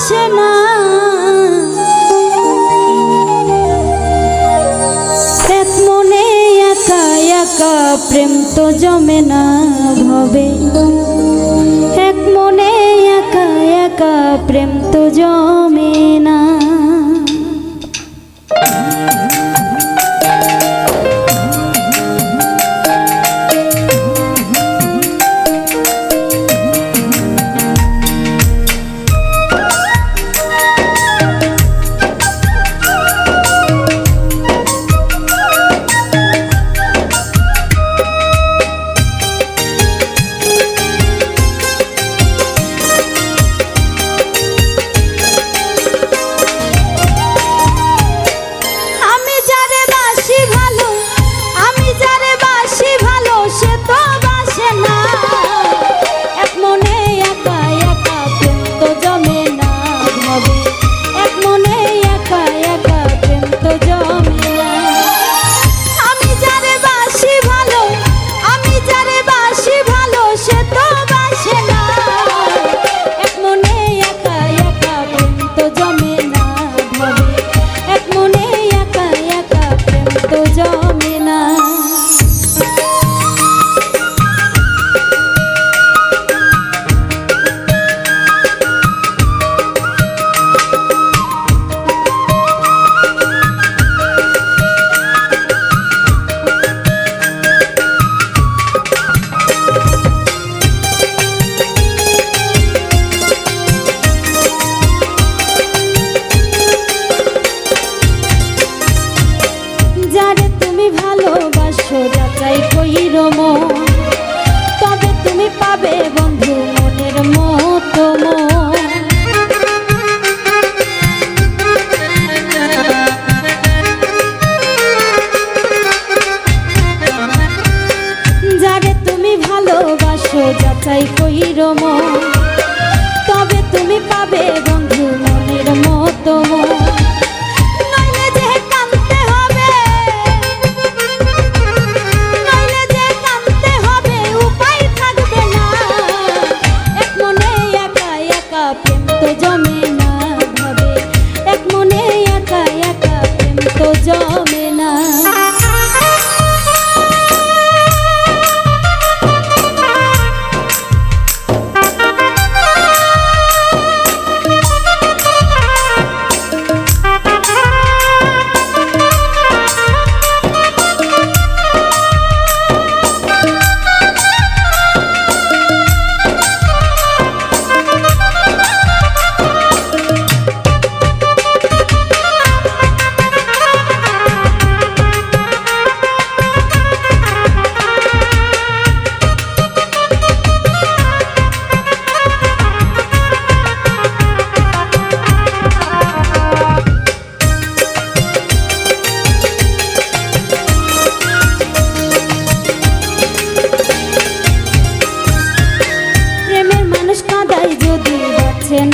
বাসে না, এক মনে একা একা প্রেম তো জমে না ভবে, এক মনে একা একা প্রেম তো জমে না। যাচাই কইরো মন, তবে তুমি পাবে বন্ধু মনের মতো মন। যারে তুমি ভালোবাসো যাচাই কইরো মন, তবে তুমি পাবে বন্ধু মনের মতো মন।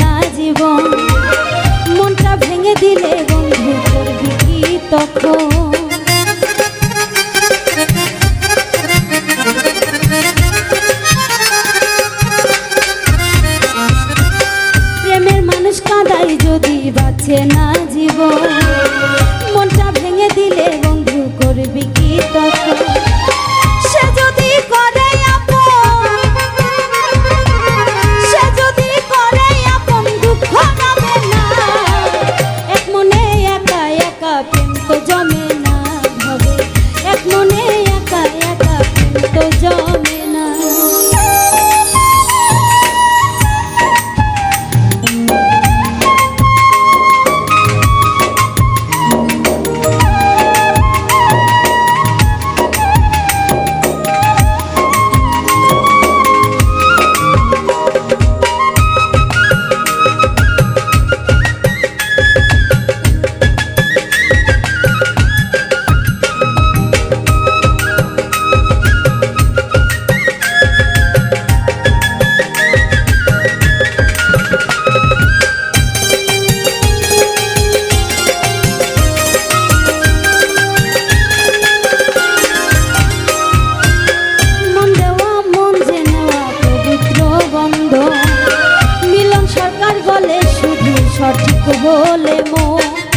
না জীবন মনটা ভেঙে দিলে বন্ধু করবি কি তখন? প্রেমের মানুষ কাঁদাই যদি বাঁচে না জীবন, মনটা ভেঙে দিলে বন্ধু করবি কি তখন? সে যদি করে জমে না ভাবে, এক মনে একা একা প্রেম তো জমে না। শুধু সঠিক বলে মন